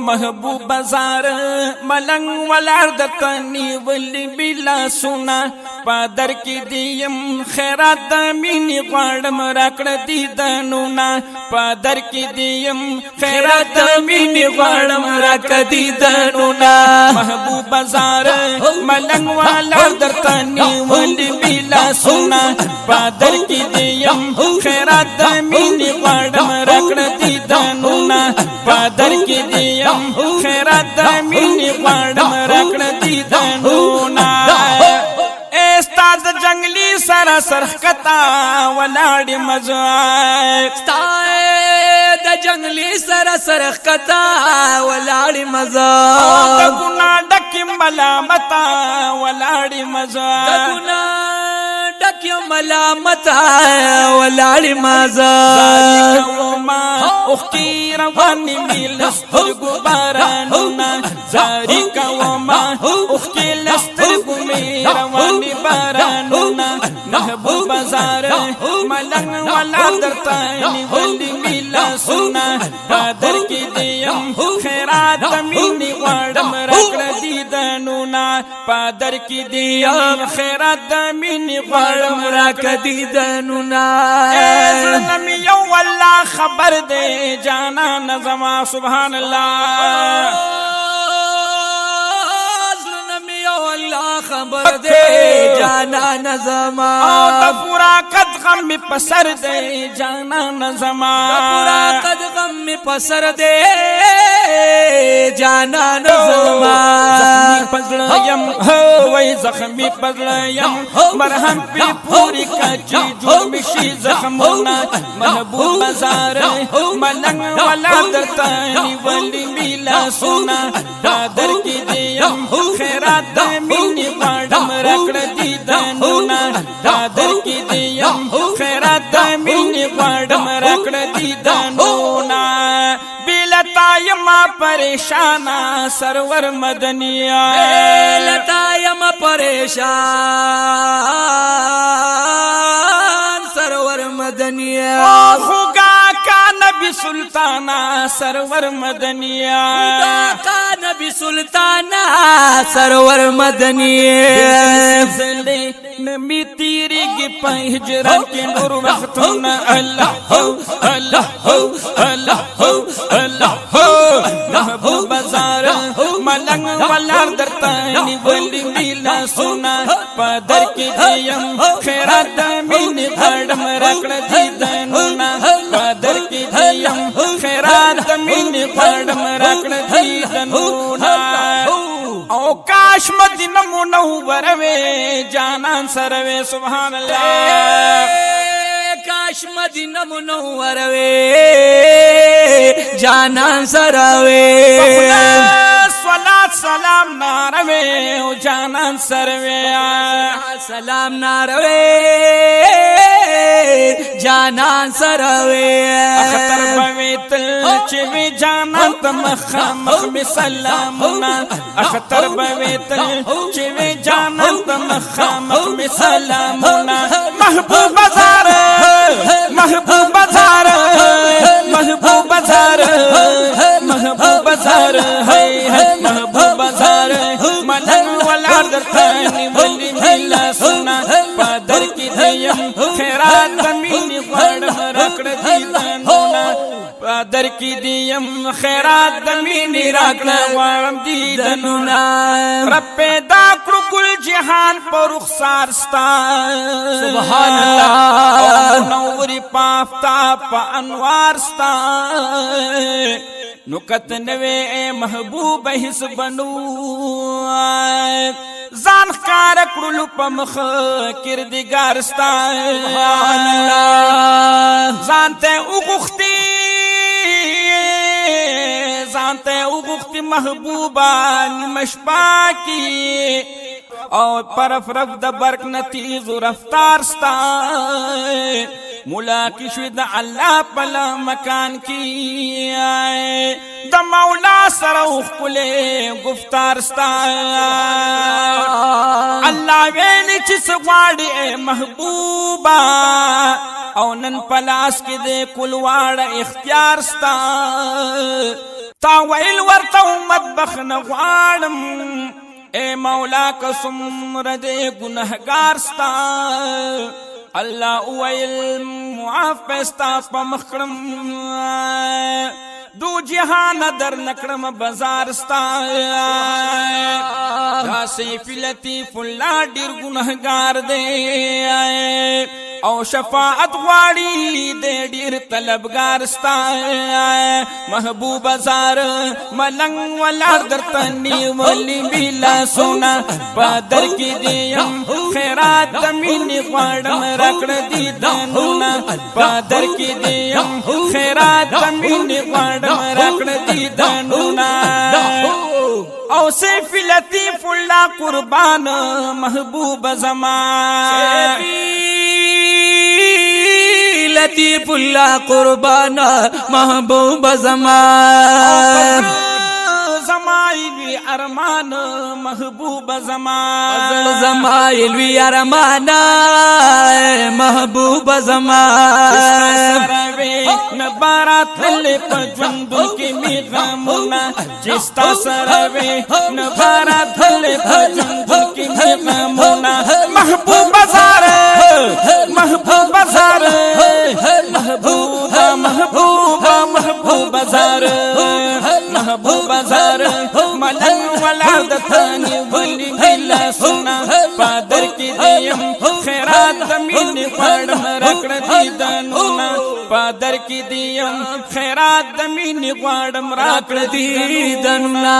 محبوب بازار ملنګ ولار د تنی ولی بلا سنا پادر کی دیم خیرات د مینی غړم راکړه دی دنونا پادر کی دیم خیرات د مینی غړم راکړه دی دنونا محبوب بازار ملنګ ولار د تنی ولی بلا سنا پادر کی دیم خیرات د مینی غړم راکړه دی دنونا پادر کی دیم خیرات د مینی غړم راکړه دی دنونا استاد جنگلی سرا سرخکتا ولاړی مزای استاد جنگلی سرا سرخکتا ولاړی مزای د ګنا ډکی ملامتا ولاړی مزای د ګنا ډکی ملامتا ولاړی مزای ما اختی روانی میلستر گبارانونا زاری کوما اختی لستر گمی روانی بارانونا محبوب بازار ملنگ والا درتانی ولی میلا سونا پادر کی دیم خیرات مینی وارم رکڑ دیدنونا پادر کی دیم خیرات مینی وارم رکڑ دیدنونا ظلمی یو واللہ خبر دے جانا نظما سبحان اللہ خبر دے جانا نظما پورا قد غم میں پسر دے جانا نظما پورا قد غم میں پسر دے جانا نظما زخمی پزلیم ہوئی زخمی پزلیم مرہم پی پوری کچی جو مشی زخمونا محبوب بازار ملنگ والا درتانی ولی میلا سونا پادر کی دیم خیرات مینی غړم راکړه دی دنونا پادر کی دیم خیرات مینی غړم راکړه دی دنونا بیلتا یما پریشانا سرور مدنیا بیلتا یما پریشان سرور مدنیا خوگا کا نبی سلطانا سرور مدنیا کا نبی سلطانا سرور مدنیا زلے نمی تیری گی پا ہجران کے نور وقتنا اللہ ہو اللہ ہو اللہ ہو اللہ ہو محبوب بازار ملنگ والار درتانی ولی میلا سونا پادر کی دیم خیرات مینی غړم راکړه دی دنونا پادر کی دیم خیرات مینی غړم راکړه دی دنونا او کاش مدینہ منور وے جانان سروے سبحان اللہ کاش مدینہ منور وے جانان سروے صلاة سلام ناروے او جانان سروے سلام ناروے جانان سروے اختر بویتل چوی جانان تمخامخ میں سلامنا اختر بویتل چوی جانان تمخامخ میں سلامنا محبوب بازار محبوب بازار محبوب بازار محبوب بازار ہے محبوب بازار ملنگ والا درتانی ولی میلا سونا پادر کی دیم خیرات مینی غړم راکړه دی دنونا پادر کی دیم خیرات مینی راکړه غړم دی دنونا رب پیدا کړو کل جهان پر رخسار ستا سبحان اللہ نوری پافتا پا انوار ستا نکت نوے اے محبوب حس بنو زان خکار کرلو پا مخ کردگار ستا زانتے اگختی زانتے اگختی محبوبا نمشپا کی اور پرف رف د برق نتیز و رفتار ستا مولا کی شوی دا اللہ پلا مکان کی دا مولا سروخ کلے گفتار ستا اللہ ویلی چس غاڑی اے محبوبا او نن پلاس کی دے کل واڑا اختیار ستا تا ویل ورته امت بخنه غواړم اے مولا قسم رده گنہگار ستا اللہ ویل معاف پیستا پا مخکرم دو جہان در نکرم بازار ستا دا سیف لطیف اللہ دیر گنہگار دے او شفاعت غواړي دے ډیر طلبگار ستا محبوب زار ملنګ ولار درتنی ولی بلا سونا پادر کی دیم خیرات مینی غواړم راکړه دی دنونا پادر کی دیم خیرات مینی غواړم راکړه دی دنونا او سیف لطیف اللہ قربان محبوب زمان لطیف اللہ قربان محبوب زمان زمائلوی ارمان محبوب زمان زمائلوی ارمان محبوب زمان نبارات لے پر جندو کی میغامونا جستا سروے نبارات لے پر جندو کی میغامونا محبوب زار محبوب زار محبوبہ محبوبہ محبوب زار محبوب زار ملن ولادتانی ولی بلا سنا پادر کی دیم خیرات زمین غواړم راکړه دی دنونا پادر کی دیم خیرات زمین غواړم راکړه دی دنونا